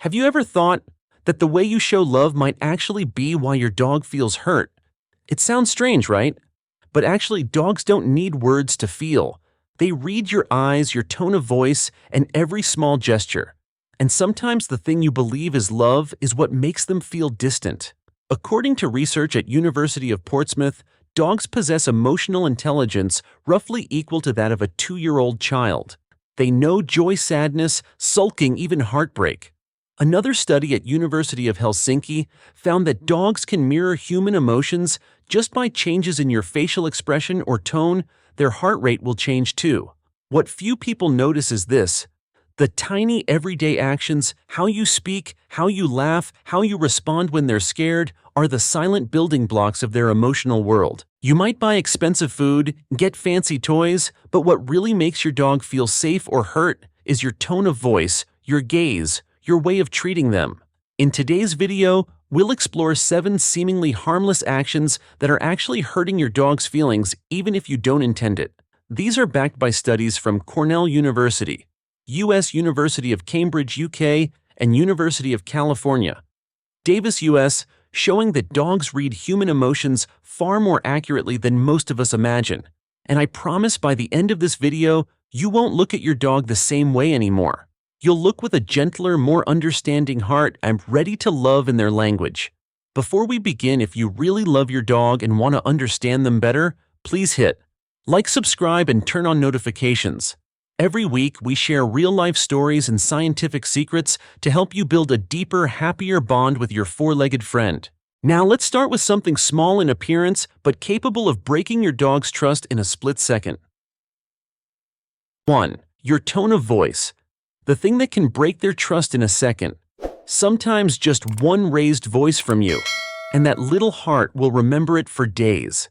Have you ever thought that the way you show love might actually be why your dog feels hurt? It sounds strange, right? But actually, dogs don't need words to feel. They read your eyes, your tone of voice, and every small gesture. And sometimes the thing you believe is love is what makes them feel distant. According to research at University of Portsmouth, dogs possess emotional intelligence roughly equal to that of a 2-year-old child. They know joy, sadness, sulking, even heartbreak. Another study at University of Helsinki found that dogs can mirror human emotions just by changes in your facial expression or tone. Their heart rate will change too. What few people notice is this: the tiny everyday actions, how you speak, how you laugh, how you respond when they're scared, are the silent building blocks of their emotional world. You might buy expensive food, get fancy toys, but what really makes your dog feel safe or hurt is your tone of voice, your gaze, your way of treating them. In today's video, we'll explore 7 seemingly harmless actions that are actually hurting your dog's feelings even if you don't intend it. These are backed by studies from Cornell University, U.S. University of Cambridge, UK, and University of California, Davis, U.S., showing that dogs read human emotions far more accurately than most of us imagine. And I promise by the end of this video, you won't look at your dog the same way anymore. You'll look with a gentler, more understanding heart and ready to love in their language. Before we begin, if you really love your dog and want to understand them better, please hit like, subscribe, and turn on notifications. Every week, we share real-life stories and scientific secrets to help you build a deeper, happier bond with your 4-legged friend. Now, let's start with something small in appearance but capable of breaking your dog's trust in a split second. 1. Your tone of voice. The thing that can break their trust in a second. Sometimes just one raised voice from you, and that little heart will remember it for days.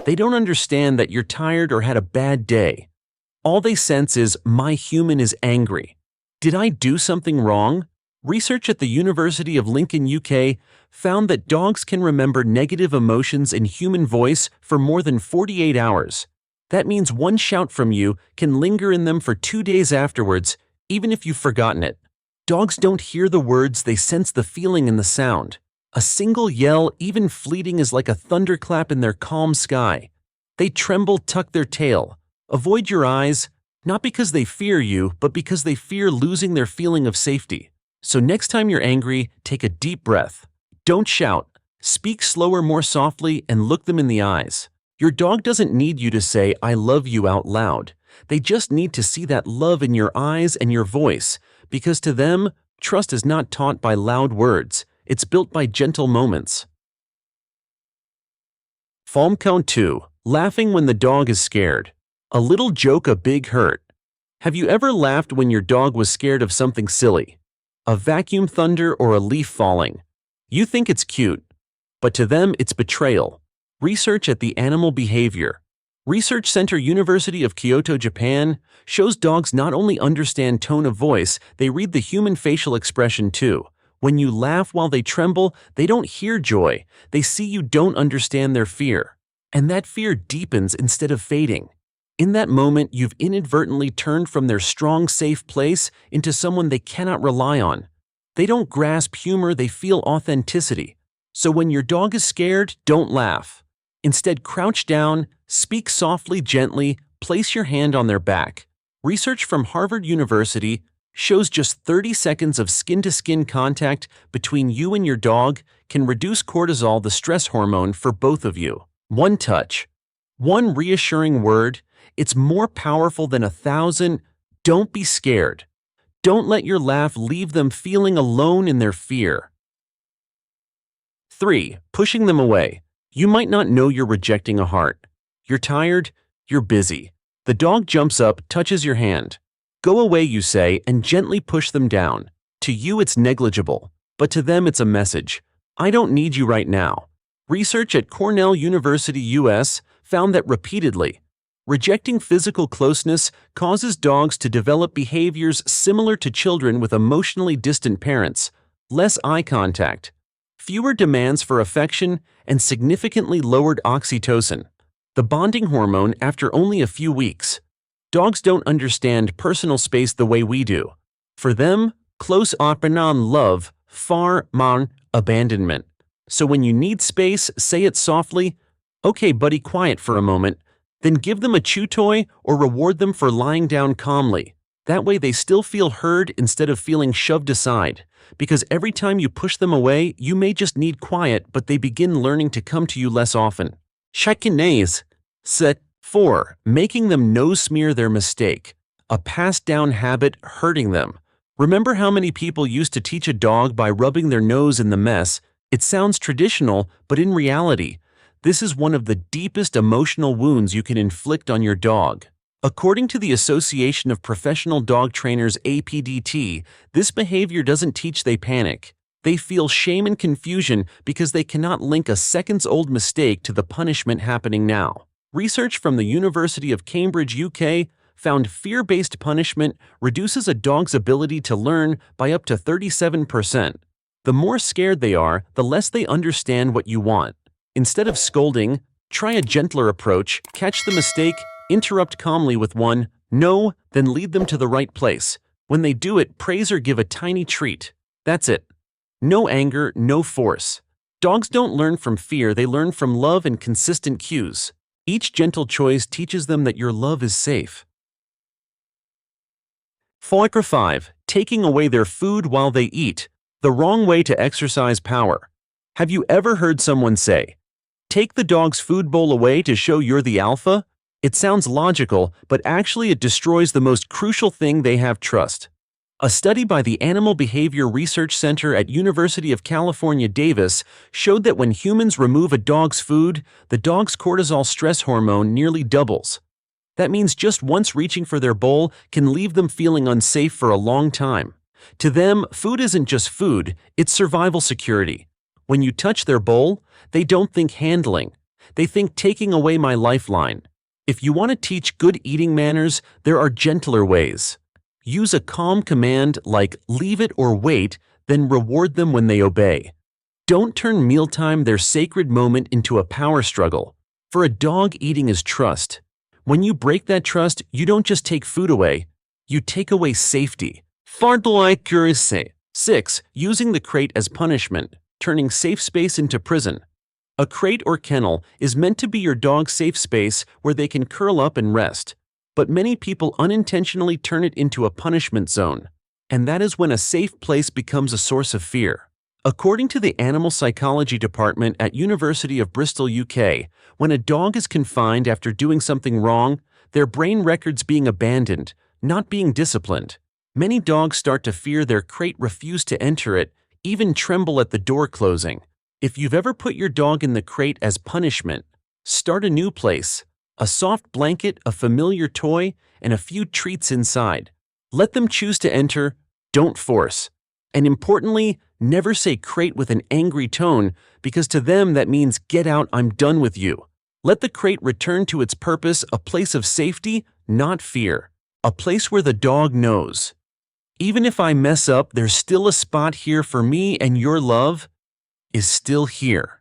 They don't understand that you're tired or had a bad day. All they sense is, my human is angry. Did I do something wrong? Research at the University of Lincoln, UK, found that dogs can remember negative emotions in human voice for more than 48 hours. That means one shout from you can linger in them for 2 days afterwards, even if you've forgotten it. Dogs don't hear the words, they sense the feeling in the sound. A single yell, even fleeting, is like a thunderclap in their calm sky. They tremble, tuck their tail, avoid your eyes, not because they fear you, but because they fear losing their feeling of safety. So next time you're angry, take a deep breath. Don't shout. Speak slower, more softly, and look them in the eyes. Your dog doesn't need you to say, I love you out loud. They just need to see that love in your eyes and your voice, because to them, trust is not taught by loud words. It's built by gentle moments. Form count 2. Laughing when the dog is scared. A little joke, a big hurt. Have you ever laughed when your dog was scared of something silly? A vacuum thunder or a leaf falling? You think it's cute, but to them it's betrayal. Research at the Animal Behavior Research Center, University of Kyoto, Japan, shows dogs not only understand tone of voice, they read the human facial expression too. When you laugh while they tremble, they don't hear joy. They see you don't understand their fear. And that fear deepens instead of fading. In that moment, you've inadvertently turned from their strong, safe place into someone they cannot rely on. They don't grasp humor, they feel authenticity. So when your dog is scared, don't laugh. Instead, crouch down, speak softly, gently, place your hand on their back. Research from Harvard University shows just 30 seconds of skin-to-skin contact between you and your dog can reduce cortisol, the stress hormone, for both of you. One touch, one reassuring word, it's more powerful than 1,000. Don't be scared. Don't let your laugh leave them feeling alone in their fear. 3. Pushing them away. You might not know you're rejecting a heart. You're tired, you're busy. The dog jumps up, touches your hand. Go away, you say, and gently push them down. To you it's negligible, but to them it's a message. I don't need you right now. Research at Cornell University, US, found that repeatedly, rejecting physical closeness causes dogs to develop behaviors similar to children with emotionally distant parents: less eye contact, fewer demands for affection, and significantly lowered oxytocin, the bonding hormone, after only a few weeks. Dogs don't understand personal space the way we do. For them, Close on love, far man abandonment. So when you need space, say it softly, "Okay, buddy, quiet for a moment." Then give them a chew toy or reward them for lying down calmly. That way they still feel heard instead of feeling shoved aside. Because every time you push them away, you may just need quiet, but they begin learning to come to you less often. Chicanese. Set 4. Making them nose smear their mistake. A passed down habit hurting them. Remember how many people used to teach a dog by rubbing their nose in the mess? It sounds traditional, but in reality, this is one of the deepest emotional wounds you can inflict on your dog. According to the Association of Professional Dog Trainers (APDT), this behavior doesn't teach they panic. They feel shame and confusion because they cannot link a seconds-old mistake to the punishment happening now. Research from the University of Cambridge, UK, found fear-based punishment reduces a dog's ability to learn by up to 37%. The more scared they are, the less they understand what you want. Instead of scolding, try a gentler approach, catch the mistake, interrupt calmly with one "no," then lead them to the right place. When they do it, praise or give a tiny treat. That's it. No anger, no force. Dogs don't learn from fear, they learn from love and consistent cues. Each gentle choice teaches them that your love is safe. 5. Taking away their food while they eat. The wrong way to exercise power. Have you ever heard someone say, "Take the dog's food bowl away to show you're the alpha"? It sounds logical, but actually it destroys the most crucial thing they have: trust. A study by the Animal Behavior Research Center at University of California, Davis, showed that when humans remove a dog's food, the dog's cortisol stress hormone nearly doubles. That means just once reaching for their bowl can leave them feeling unsafe for a long time. To them, food isn't just food, it's survival security. When you touch their bowl, they don't think handling. They think taking away my lifeline. If you want to teach good eating manners, there are gentler ways. Use a calm command like "leave it" or "wait," then reward them when they obey. Don't turn mealtime, their sacred moment, into a power struggle. For a dog, eating is trust. When you break that trust, you don't just take food away, you take away safety. 6. Using the crate as punishment, turning safe space into prison. A crate or kennel is meant to be your dog's safe space where they can curl up and rest. But many people unintentionally turn it into a punishment zone. And that is when a safe place becomes a source of fear. According to the Animal Psychology Department at University of Bristol, UK, when a dog is confined after doing something wrong, their brain records being abandoned, not being disciplined. Many dogs start to fear their crate, refuse to enter it, even tremble at the door closing. If you've ever put your dog in the crate as punishment, start a new place. A soft blanket, a familiar toy, and a few treats inside. Let them choose to enter, don't force. And importantly, never say crate with an angry tone, because to them that means "get out, I'm done with you." Let the crate return to its purpose, a place of safety, not fear. A place where the dog knows, even if I mess up, there's still a spot here for me, and your love is still here.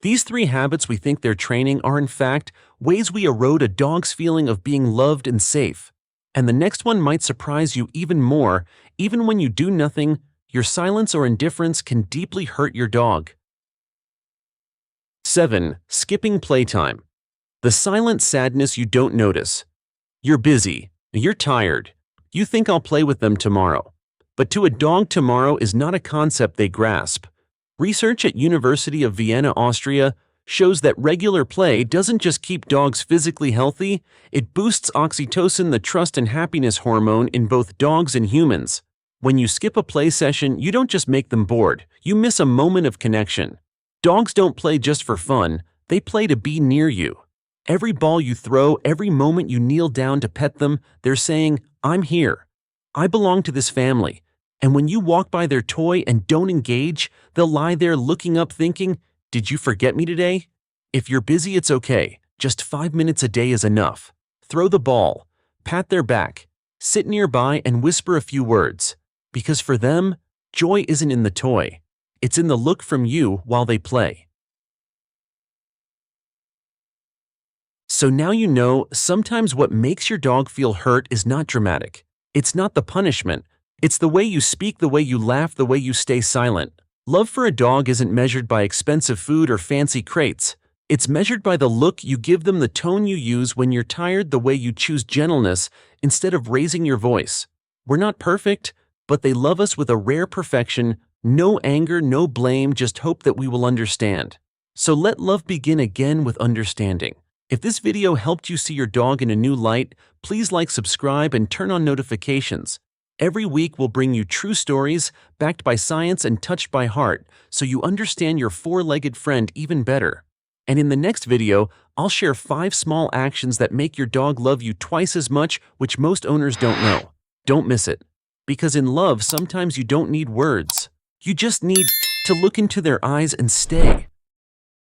These 3 habits we think they're training are in fact ways we erode a dog's feeling of being loved and safe. And the next one might surprise you even more. Even when you do nothing, your silence or indifference can deeply hurt your dog. 7. Skipping playtime. The silent sadness you don't notice. You're busy. You're tired. You think "I'll play with them tomorrow." But to a dog, tomorrow is not a concept they grasp. Research at University of Vienna, Austria, shows that regular play doesn't just keep dogs physically healthy, it boosts oxytocin, the trust and happiness hormone, in both dogs and humans. When you skip a play session, you don't just make them bored, you miss a moment of connection. Dogs don't play just for fun, they play to be near you. Every ball you throw, every moment you kneel down to pet them, they're saying, "I'm here. I belong to this family." And when you walk by their toy and don't engage, they'll lie there looking up thinking, "Did you forget me today?" If you're busy, it's okay. Just 5 minutes a day is enough. Throw the ball, pat their back, sit nearby and whisper a few words. Because for them, joy isn't in the toy. It's in the look from you while they play. So now you know, sometimes what makes your dog feel hurt is not dramatic. It's not the punishment. It's the way you speak, the way you laugh, the way you stay silent. Love for a dog isn't measured by expensive food or fancy crates. It's measured by the look you give them, the tone you use when you're tired, the way you choose gentleness instead of raising your voice. We're not perfect, but they love us with a rare perfection, no anger, no blame, just hope that we will understand. So let love begin again with understanding. If this video helped you see your dog in a new light, please like, subscribe, and turn on notifications. Every week we'll bring you true stories, backed by science and touched by heart, so you understand your four-legged friend even better. And in the next video, I'll share 5 small actions that make your dog love you twice as much, which most owners don't know. Don't miss it. Because in love, sometimes you don't need words. You just need to look into their eyes and stay.